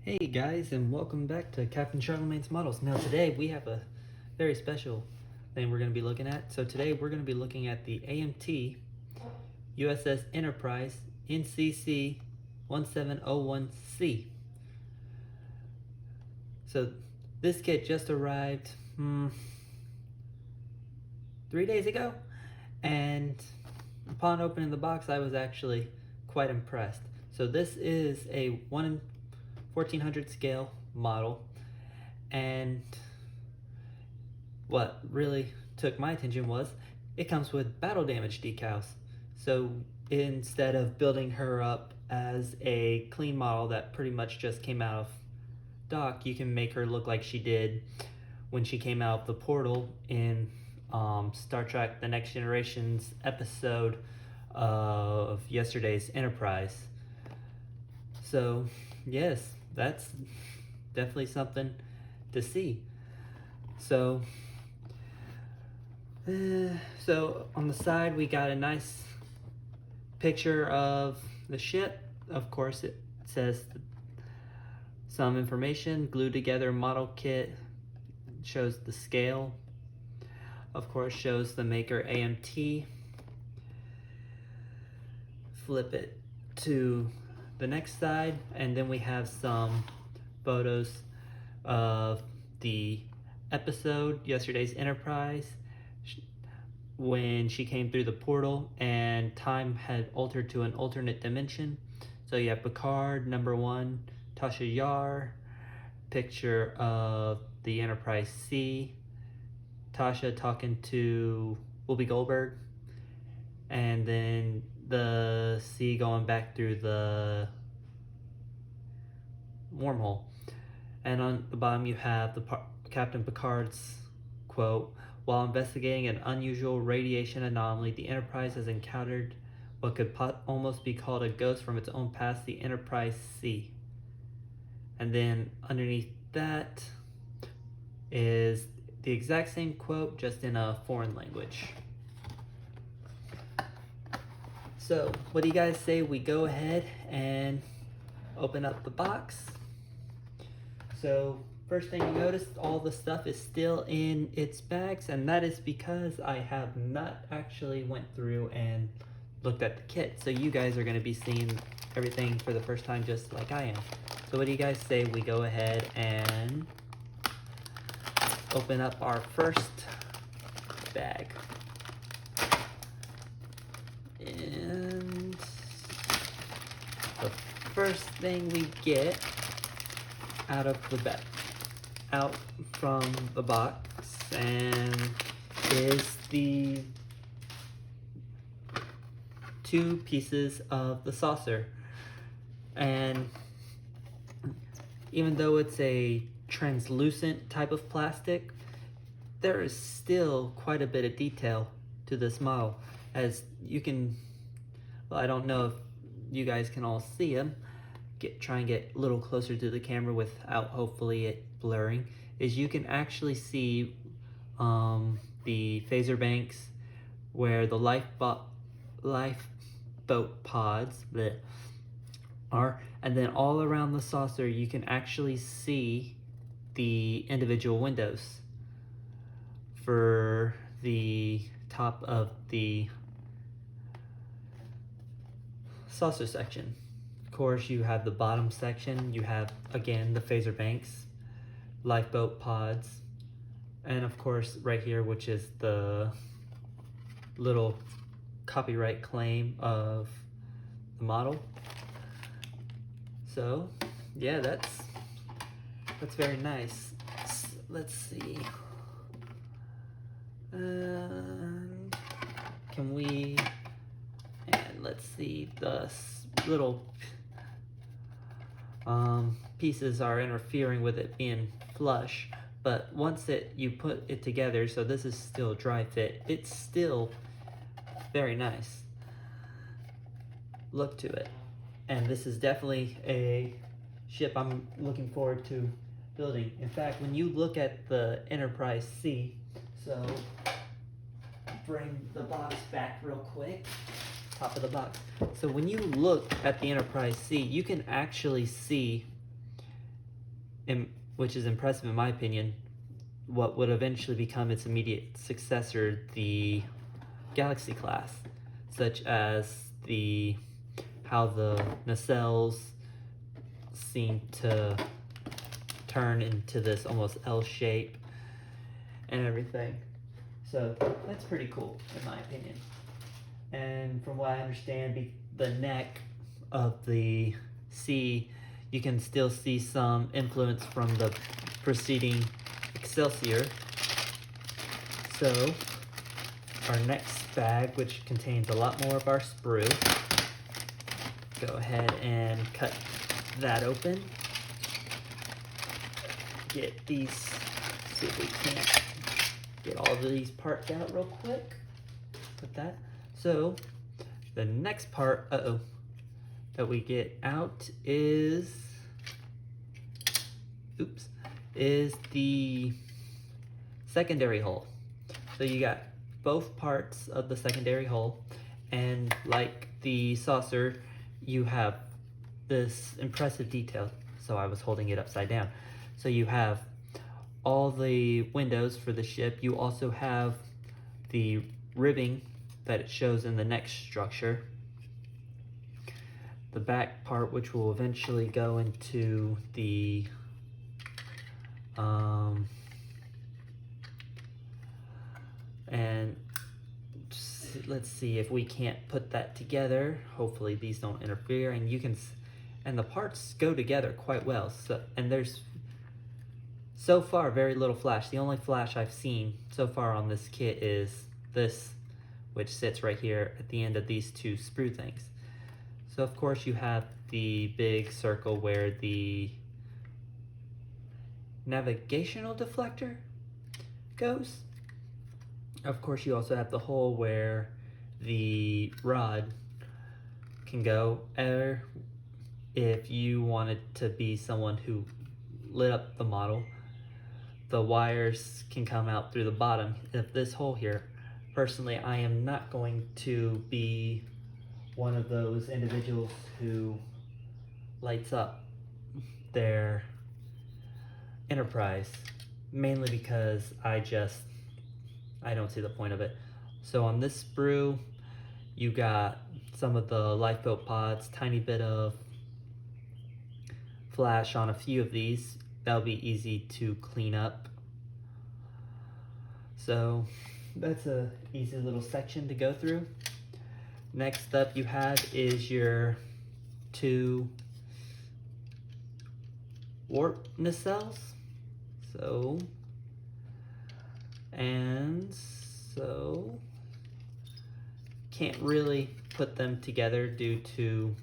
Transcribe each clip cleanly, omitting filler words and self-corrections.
Hey guys, and welcome back to Captain Charlemagne's Models. Now today we have a very special thing we're going to be looking at. So today we're going to be looking at the AMT USS Enterprise NCC-1701-C. So this kit just arrived 3 days ago, and upon opening the box I was actually quite impressed. So this is a 1 in 1400 scale model, and what really took my attention was it comes with battle damage decals. So instead of building her up as a clean model that pretty much just came out of dock, you can make her look like she did when she came out of the portal in Star Trek The Next Generation's episode of yesterday's Enterprise. So yes, that's definitely something to see. So on the side we got a nice picture of the ship. Of course it says some information, glued together model kit, shows the scale, of course shows the maker AMT. Flip it to the next side, and then we have some photos of the episode, yesterday's Enterprise, when she came through the portal and time had altered to an alternate dimension. So you have Picard, number 1, Tasha Yar, picture of the Enterprise C, Tasha talking to Whoopi Goldberg, and then the C going back through the wormhole. And on the bottom you have the Captain Picard's quote: "While investigating an unusual radiation anomaly, the Enterprise has encountered what could almost be called a ghost from its own past, the Enterprise C." And then underneath that is the exact same quote, just in a foreign language. So what do you guys say we go ahead and open up the box? So first thing you notice, all the stuff is still in its bags, and that is because I have not actually went through and looked at the kit. So you guys are going to be seeing everything for the first time just like I am. So what do you guys say we go ahead and open up our first bag? And the first thing we get out from the box and is the 2 pieces of the saucer. And even though it's a translucent type of plastic, there is still quite a bit of detail to this model. As you can, well, I don't know if you guys can all see them. Try and get a little closer to the camera without hopefully it blurring. Is you can actually see the phaser banks where the lifeboat pods are, and then all around the saucer you can actually see the individual windows for the top of the saucer section. Of course, you have the bottom section, you have again the phaser banks, lifeboat pods, and of course right here, which is the little copyright claim of the model. So yeah, that's very nice. Let's see. Can we, and let's see, the little pieces are interfering with it being flush, but once you put it together, so this is still dry fit, it's still very nice look to it. And this is definitely a ship I'm looking forward to building. In fact, when you look at the Enterprise C, so bring the box back real quick, top of the box. So when you look at the Enterprise C, you can actually see which is impressive in my opinion, what would eventually become its immediate successor, the Galaxy class, such as how the nacelles seem to turn into this almost L shape and everything. So that's pretty cool in my opinion. And from what I understand, the neck of the C, you can still see some influence from the preceding Excelsior. So our next bag, which contains a lot more of our sprue, go ahead and cut that open. Get these, see if we can't get all of these parts out real quick. Put that. So the next part, that we get out is the secondary hull. So you got both parts of the secondary hull, and like the saucer, you have this impressive detail. So I was holding it upside down. So you have all the windows for the ship. You also have the ribbing that it shows in the next structure. The back part, which will eventually go into the and let's see if we can't put that together. Hopefully these don't interfere, and you can, and the parts go together quite well. So, and there's so far very little flash. The only flash I've seen so far on this kit is this, which sits right here at the end of these two sprue things. So of course you have the big circle where the navigational deflector goes. Of course you also have the hole where the rod can go, or if you wanted to be someone who lit up the model, the wires can come out through the bottom of this hole here. Personally, I am not going to be one of those individuals who lights up their Enterprise, mainly because I don't see the point of it. So on this sprue, you got some of the lifeboat pods, tiny bit of flash on a few of these. That'll be easy to clean up. So that's a easy little section to go through. Next up you have is your two warp nacelles. So can't really put them together due to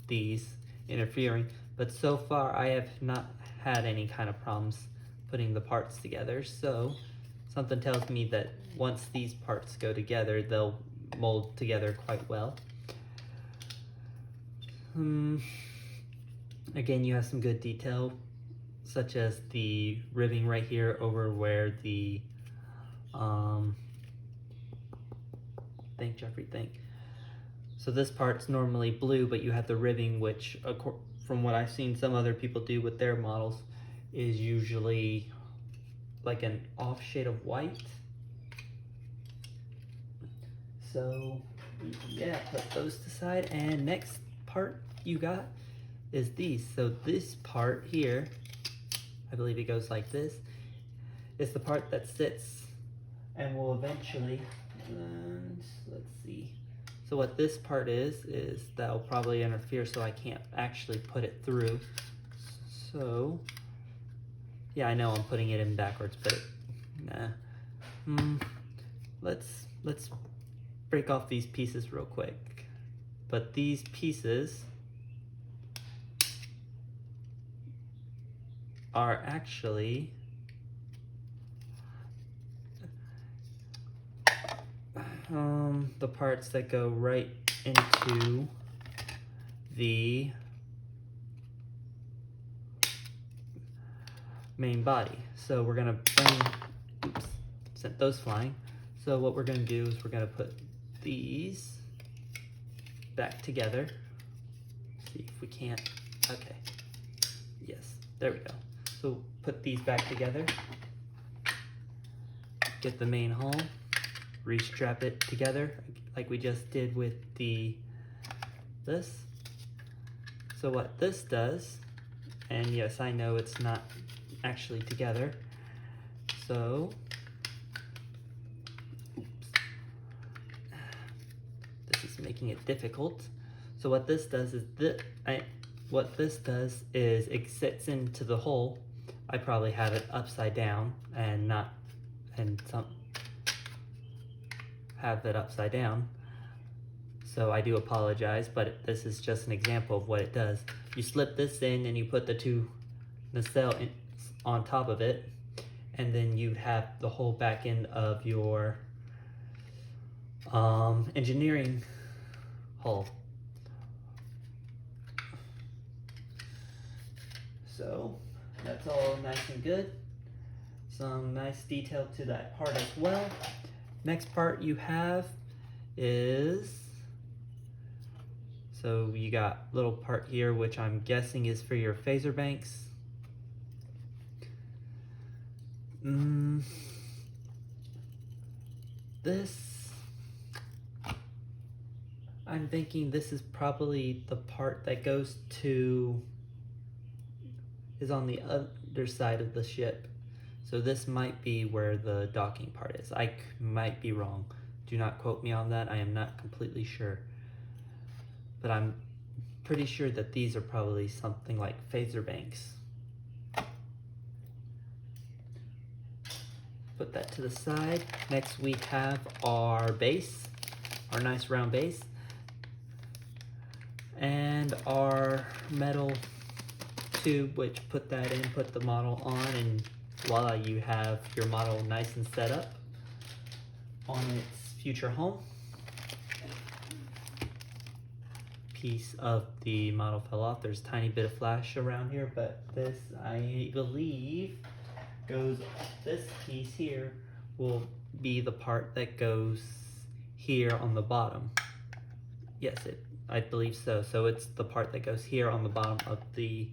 these interfering, but so far I have not had any kind of problems putting the parts together. So something tells me that once these parts go together, they'll mold together quite well. Again, you have some good detail, such as the ribbing right here over where the think. So this part's normally blue, but you have the ribbing, which from what I've seen some other people do with their models, is usually like an off shade of white. So yeah, put those aside, and next part you got is these. So this part here, I believe it goes like this, is the part that sits and will eventually, and let's see. So what this part is that'll probably interfere, so I can't actually put it through. So yeah, I know I'm putting it in backwards, but nah. Let's break off these pieces real quick. But these pieces are actually the parts that go right into the main body. So we're gonna sent those flying. So what we're gonna do is we're gonna put these back together. See if we can't, okay. Yes, there we go. So put these back together. Get the main hull, restrap it together like we just did with this. So what this does, and yes, I know it's not actually together. So, oops, this is making it difficult. So what this does is it sits into the hole. I probably have it upside down and have it upside down. So I do apologize, but this is just an example of what it does. You slip this in and you put the two nacelles on top of it, and then you have the whole back end of your engineering hull. So that's all nice and good. Some nice detail to that part as well. Next part you have is, so you got little part here, which I'm guessing is for your phaser banks. This, I'm thinking this is probably the part that is on the other side of the ship. So this might be where the docking part is. I might be wrong. Do not quote me on that. I am not completely sure. But I'm pretty sure that these are probably something like phaser banks. Put that to the side. Next we have our base, our nice round base, and our metal tube, which put that in, put the model on, and voila, you have your model nice and set up on its future home. Piece of the model fell off. There's a tiny bit of flash around here, but this, I believe, this piece here will be the part that goes here on the bottom. Yes, I believe so. So it's the part that goes here on the bottom of the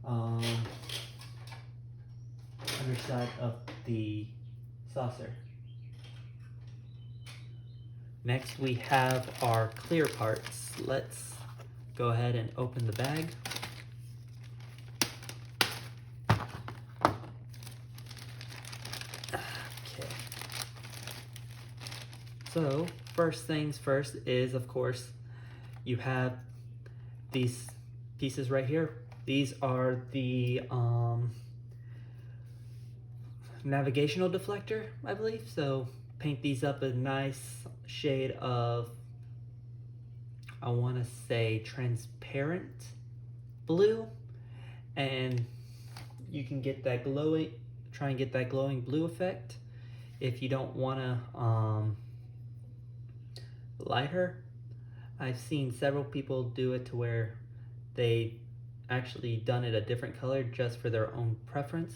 underside of the saucer. Next we have our clear parts. Let's go ahead and open the bag. Okay. So first things first is, of course, you have these pieces right here. These are the navigational deflector, I believe. So paint these up a nice shade of, I want to say, transparent blue, and you can get that glowing, try and get that glowing blue effect. If you don't want to lighter, I've seen several people do it to where they actually done it a different color just for their own preference.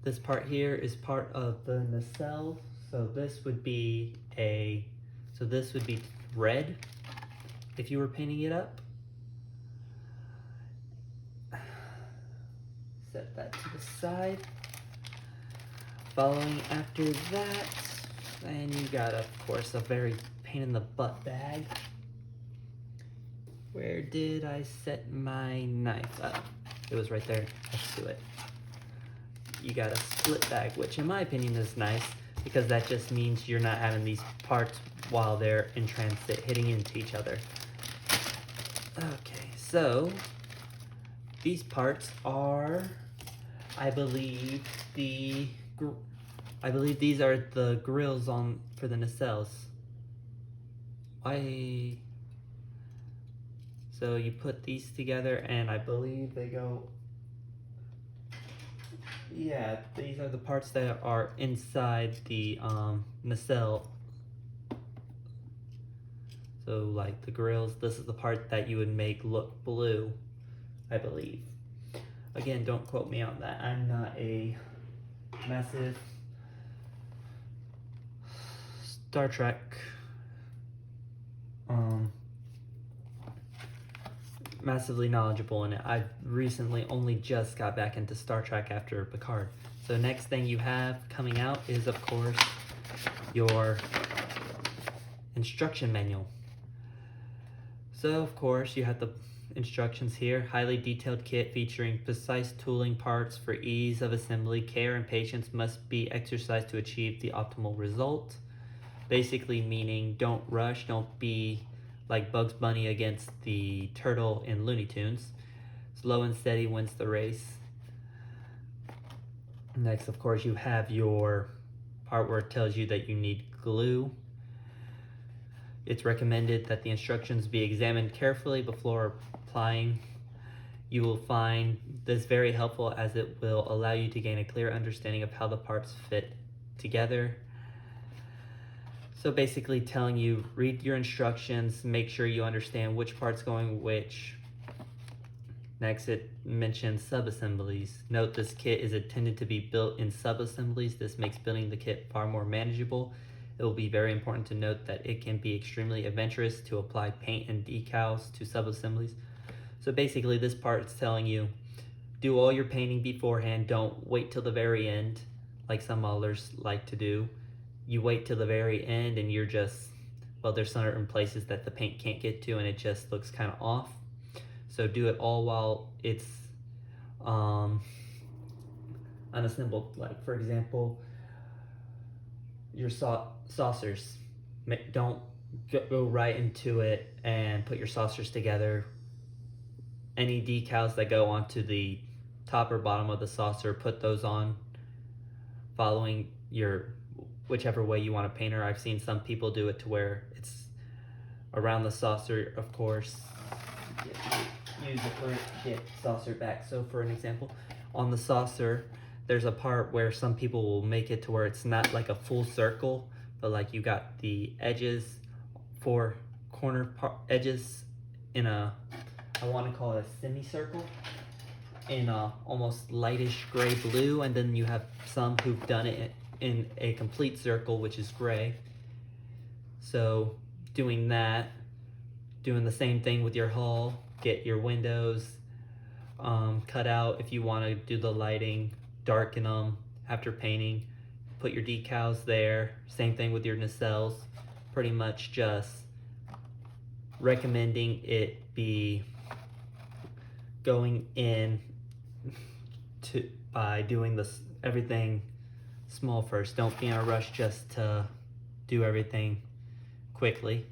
This part here is part of the nacelle, so this would be red if you were painting it up. Set that to the side. Following after that, and you got, of course, a very pain in the butt bag. Where did I set my knife? Oh, it was right there next to it. You got a split bag, which in my opinion is nice because that just means you're not having these parts while they're in transit hitting into each other. Okay, so these parts are, I believe these are the grills for the nacelles. So you put these together, and I believe they go, yeah, these are the parts that are inside the nacelle. So like the grills, this is the part that you would make look blue, I believe. Again, don't quote me on that. I'm not a massive Star Trek massively knowledgeable in it. I recently only just got back into Star Trek after Picard. So next thing you have coming out is, of course, your instruction manual. So, of course, you have the instructions here. Highly detailed kit featuring precise tooling parts for ease of assembly. Care and patience must be exercised to achieve the optimal result. Basically meaning don't rush, don't be like Bugs Bunny against the turtle in Looney Tunes. Slow and steady wins the race. Next, of course, you have your part where it tells you that you need glue. It's recommended that the instructions be examined carefully before applying. You will find this very helpful as it will allow you to gain a clear understanding of how the parts fit together. So basically telling you, read your instructions, make sure you understand which part's going which. Next, it mentions sub-assemblies. Note this kit is intended to be built in sub-assemblies. This makes building the kit far more manageable. It will be very important to note that it can be extremely adventurous to apply paint and decals to sub-assemblies. So basically this part is telling you, do all your painting beforehand. Don't wait till the very end, like some modelers like to do. You wait till the very end and you're just, well, there's certain places that the paint can't get to and it just looks kind of off. So do it all while it's unassembled. Like, for example, your saucers. Don't go right into it and put your saucers together. Any decals that go onto the top or bottom of the saucer, put those on following your whichever way you want to paint her. I've seen some people do it to where it's around the saucer, of course. Use the current kit saucer back. So for an example, on the saucer, there's a part where some people will make it to where it's not like a full circle, but like you got the edges, 4 corner edges in a, I want to call it a semicircle, in a almost lightish gray blue, and then you have some who've done it in a complete circle, which is gray. So doing that, doing the same thing with your hull. Get your windows cut out if you want to do the lighting, darken them after painting, put your decals there. Same thing with your nacelles. Pretty much just recommending it be going in by doing this everything small first. Don't be in a rush just to do everything quickly.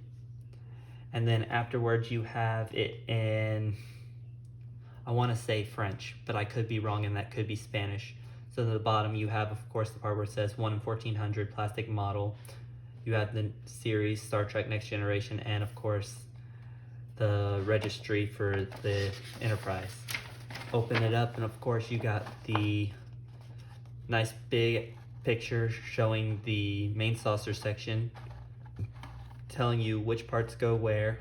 And then afterwards you have it in, I want to say French, but I could be wrong and that could be Spanish. So at the bottom you have, of course, the part where it says 1 in 1400 plastic model. You have the series, Star Trek Next Generation, and of course the registry for the Enterprise. Open it up and of course you got the nice big picture showing the main saucer section, telling you which parts go where.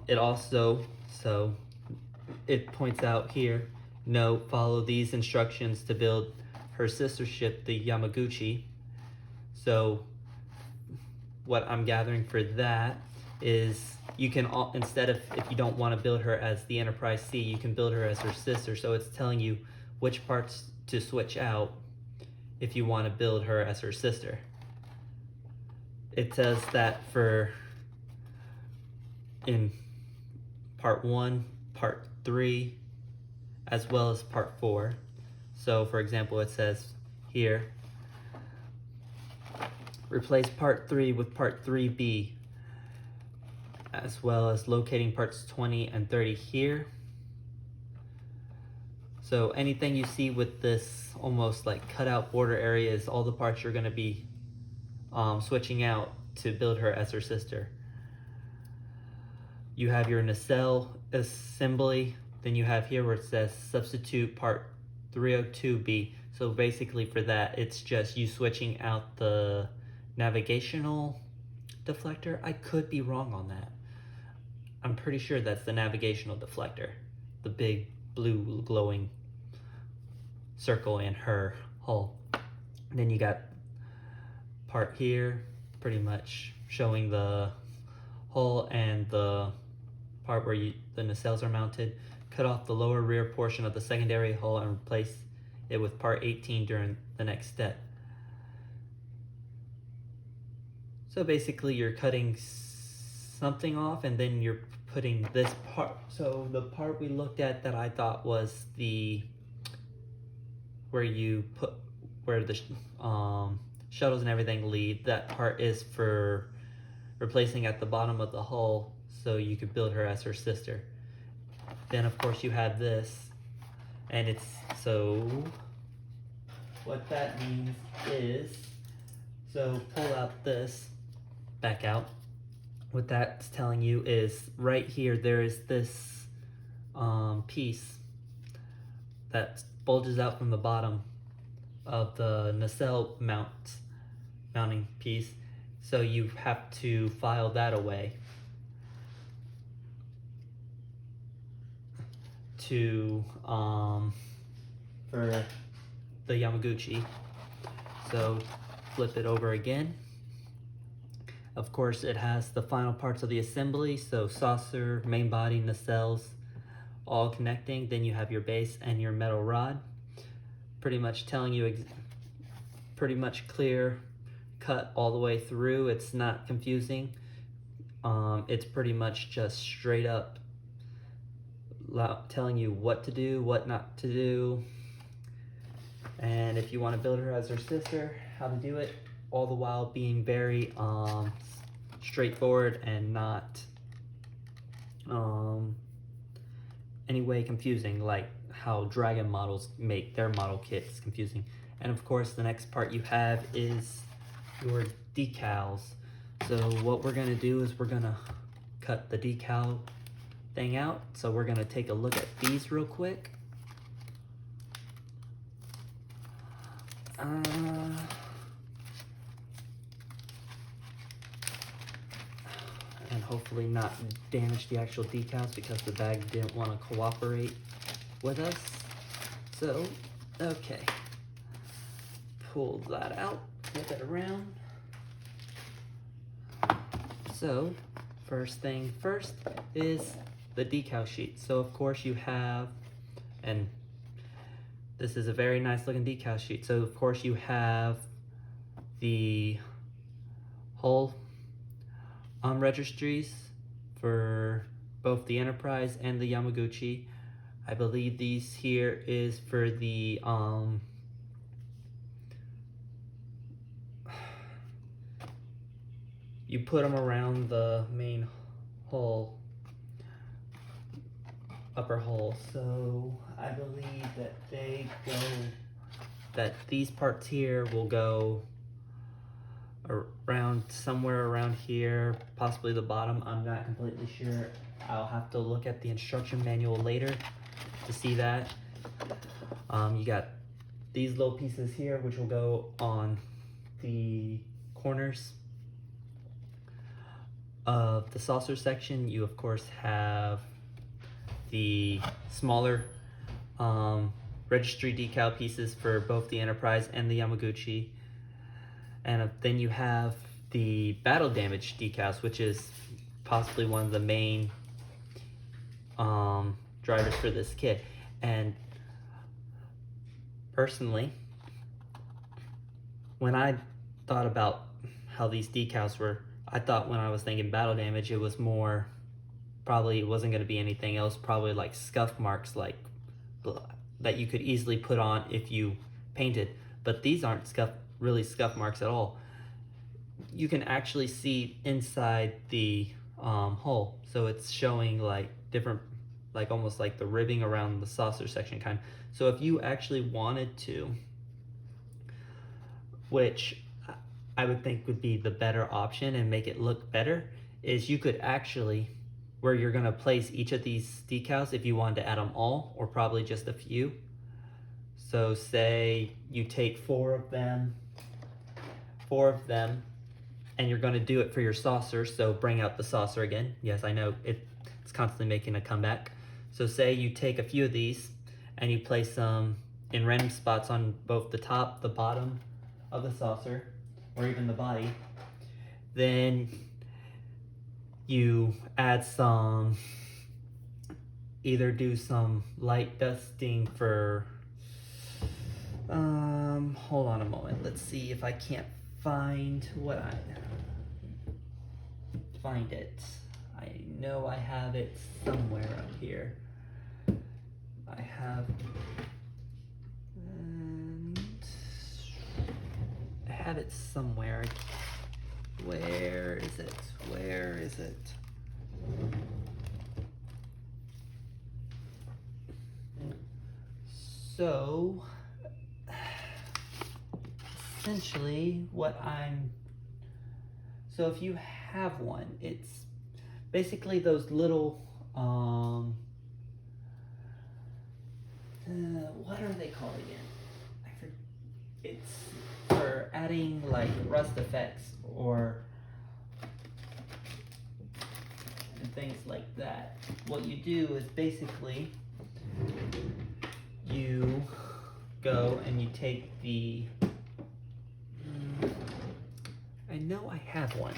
It also, so it points out here, note, follow these instructions to build her sister ship, the Yamaguchi. So what I'm gathering for that is you can, instead of, if you don't want to build her as the Enterprise C, you can build her as her sister. So it's telling you which parts to switch out if you want to build her as her sister. It says that for in part 1, part 3, as well as part 4. So for example, it says here, replace part 3 with part 3B, as well as locating parts 20 and 30 here. So anything you see with this almost like cutout border area is all the parts you're going to be switching out to build her as her sister. You have your nacelle assembly. Then you have here where it says substitute part 302B. So basically for that, it's just you switching out the navigational deflector. I could be wrong on that. I'm pretty sure that's the navigational deflector, the big blue glowing circle in her hull. And then you got part here pretty much showing the hull and the part where the nacelles are mounted. Cut off the lower rear portion of the secondary hull and replace it with part 18 during the next step. So basically you're cutting something off and then you're putting this part. So the part we looked at that I thought was where the shuttles and everything leave, that part is for replacing at the bottom of the hull so you could build her as her sister. Then of course you have this, and it's, so what that means is, so pull out this, back out. What that's telling you is right here there is this piece that bulges out from the bottom of the nacelle mounting piece, so you have to file that away to for the Yamaguchi. So flip it over again. Of course it has the final parts of the assembly, so saucer, main body, nacelles, all connecting. Then you have your base and your metal rod, pretty much telling you pretty much clear cut all the way through. It's not confusing. It's pretty much just straight up telling you what to do, what not to do, and if you want to build her as her sister, how to do it, all the while being very straightforward and not any way confusing, like how Dragon models make their model kits confusing. And of course the next part you have is your decals. So what we're going to do is we're going to cut the decal thing out. So we're going to take a look at these real quick. And hopefully not damage the actual decals because the bag didn't want to cooperate with us. So, okay. Pull that out, flip it around. So, first thing first is the decal sheet. So of course you have, and this is a very nice looking decal sheet. So of course you have the hull registries for both the Enterprise and the Yamaguchi. I believe these here is for the you put them around the main hull, upper hull. So I believe that these parts here will go around somewhere around here, possibly the bottom. I'm not completely sure. I'll have to look at the instruction manual later to see that. You got these little pieces here which will go on the corners of the saucer section. You of course have the smaller registry decal pieces for both the Enterprise and the Yamaguchi. And then you have the battle damage decals, which is possibly one of the main drivers for this kit. And personally, when I thought about how these decals were, I thought when I was thinking battle damage, it was more, probably it wasn't going to be anything else, probably like scuff marks, like that you could easily put on if you painted. But these aren't really scuff marks at all. You can actually see inside the hull, so it's showing like different, like almost like the ribbing around the saucer section kind. So if you actually wanted to, which I would think would be the better option and make it look better, is you could actually, where you're going to place each of these decals, if you wanted to add them all or probably just a few. So say you take four of them, and you're going to do it for your saucer. So bring out the saucer again. Yes, I know it's constantly making a comeback. So say you take a few of these and you place them in random spots on both the top, the bottom of the saucer, or even the body. Then you add some, either do some light dusting for, hold on a moment, let's see if I can't find find it. I know I have it somewhere up here. I have it somewhere. Where is it? Where is it? So, essentially so if you have one, it's basically those little, what are they called again? It's for adding like rust effects or and things like that. What you do is basically you go and you take the, I know I have one.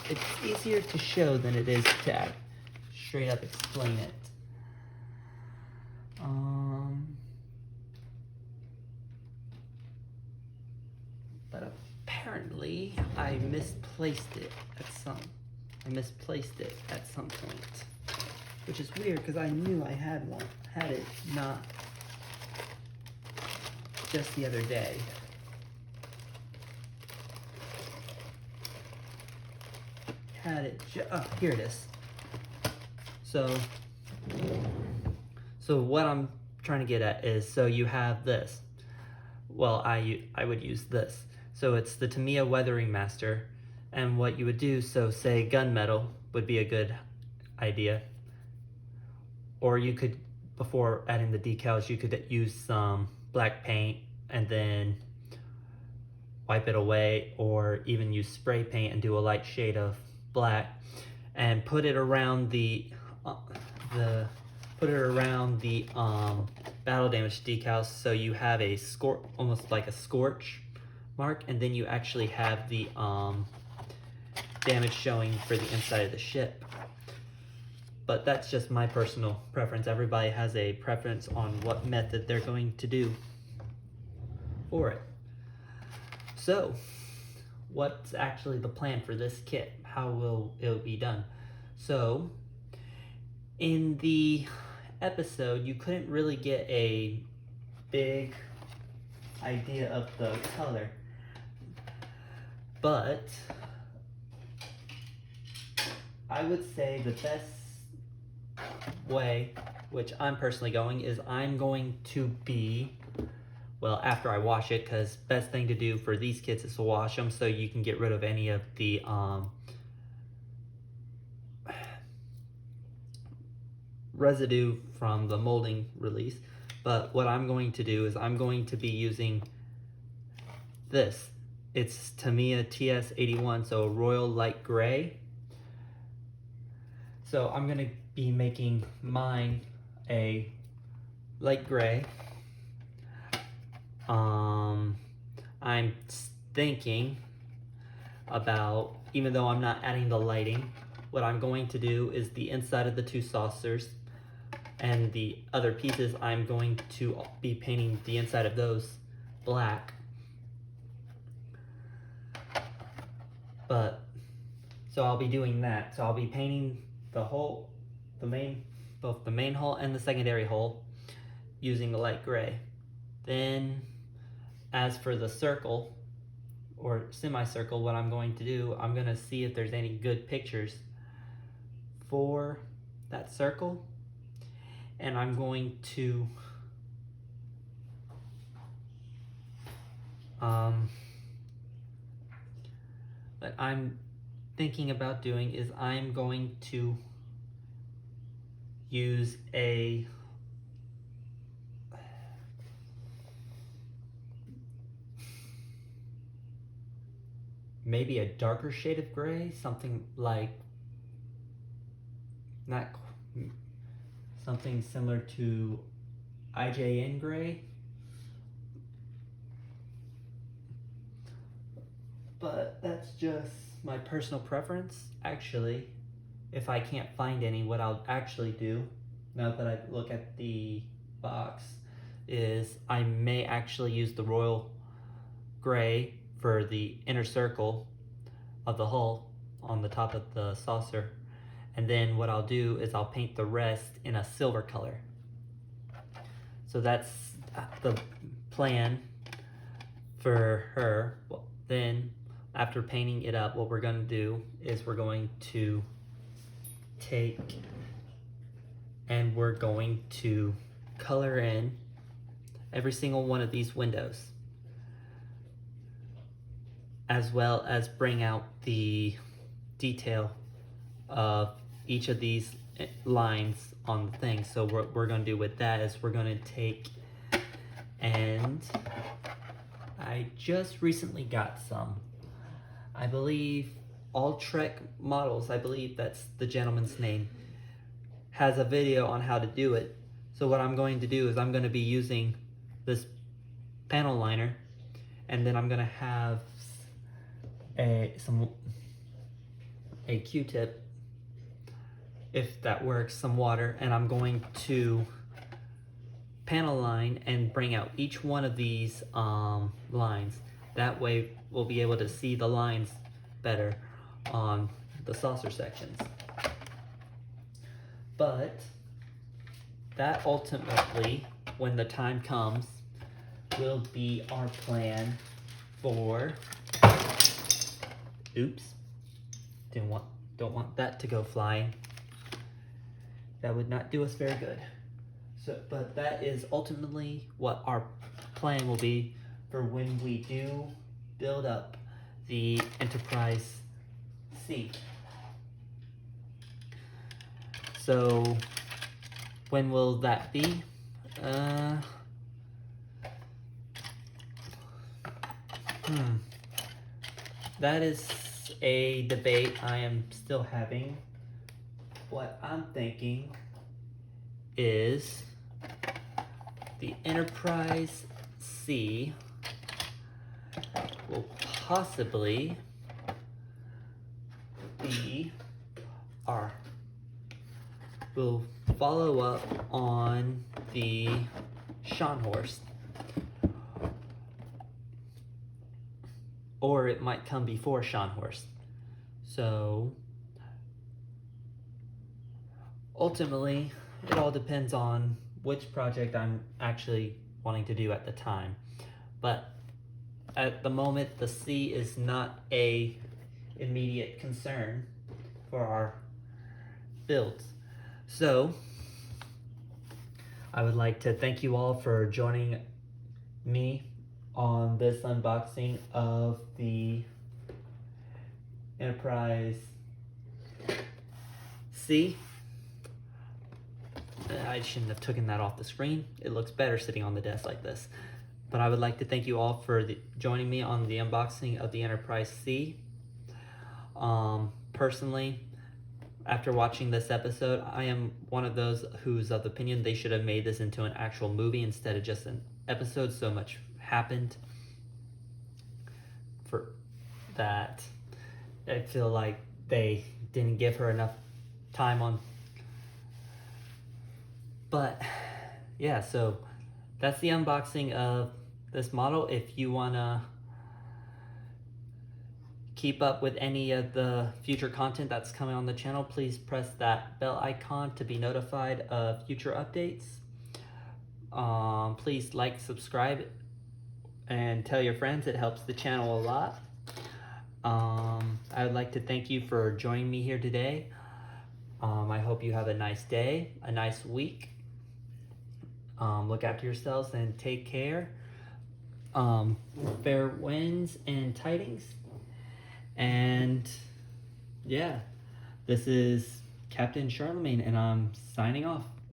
It's easier to show than it is to straight up explain it. But apparently I misplaced it at some point, which is weird because I knew I had it not just the other day. Here it is. So what I'm trying to get at is, so you have this. Well, I would use this. So it's the Tamiya Weathering Master, and what you would do, so say gunmetal would be a good idea. Or you could, before adding the decals, you could use some black paint and then wipe it away, or even use spray paint and do a light shade of black and put it around the battle damage decals, so you have a almost like a scorch mark, and then you actually have the damage showing for the inside of the ship. But that's just my personal preference. Everybody has a preference on what method they're going to do for it. So, what's actually the plan for this kit? How will it be done? So, in the episode, you couldn't really get a big idea of the color, but I would say the best way, which I'm personally going, is I'm going to be, well, after I wash it, because best thing to do for these kits is to wash them so you can get rid of any of the residue from the molding release. But what I'm going to do is I'm going to be using this. It's Tamiya TS81, so Royal Light Gray. So I'm going to be making mine a light gray. I'm thinking about, even though I'm not adding the lighting, what I'm going to do is the inside of the two saucers and the other pieces, I'm going to be painting the inside of those black. So I'll be doing that. So I'll be painting both the main hull and the secondary hull using the light gray. Then, as for the circle or semicircle, what I'm going to do, I'm going to see if there's any good pictures for that circle, and I'm going to what I'm thinking about doing is I'm going to use maybe a darker shade of gray, something like something similar to IJN gray. But that's just my personal preference. Actually, if I can't find any, what I'll actually do, now that I look at the box, is I may actually use the royal gray for the inner circle of the hull on the top of the saucer. And then what I'll do is I'll paint the rest in a silver color. So that's the plan for her. Well, then after painting it up, what we're going to do is we're going to take and we're going to color in every single one of these windows, as well as bring out the detail of each of these lines on the thing. So what we're going to do with that is we're going to take, and I just recently got some, I believe All Trek Models, I believe that's the gentleman's name, has a video on how to do it. So what I'm going to do is I'm going to be using this panel liner, and then I'm going to have a Q-tip, if that works, some water, and I'm going to panel line and bring out each one of these lines. That way we'll be able to see the lines better on the saucer sections. But that ultimately, when the time comes, will be our plan for, oops, don't want that to go flying. That would not do us very good. So, but that is ultimately what our plan will be for when we do build up the Enterprise C. So when will that be? That is a debate I am still having. What I'm thinking is the Enterprise C will possibly be will follow up on the Scharnhorst, or it might come before Scharnhorst. So ultimately, it all depends on which project I'm actually wanting to do at the time. But at the moment, the C is not a immediate concern for our builds. So I would like to thank you all for joining me on this unboxing of the Enterprise C. I shouldn't have taken that off the screen. It looks better sitting on the desk like this. But I would like to thank you all for joining me on the unboxing of the Enterprise C. Personally, after watching this episode, I am one of those who's of the opinion they should have made this into an actual movie instead of just an episode. So much happened for that. I feel like they didn't give her enough time on. But yeah, so that's the unboxing of this model. If you want to keep up with any of the future content that's coming on the channel, please press that bell icon to be notified of future updates. Please like, subscribe, and tell your friends. It helps the channel a lot. I would like to thank you for joining me here today. I hope you have a nice day, a nice week. Look after yourselves and take care. Fair winds and tidings. And yeah, this is Captain Charlemagne, and I'm signing off.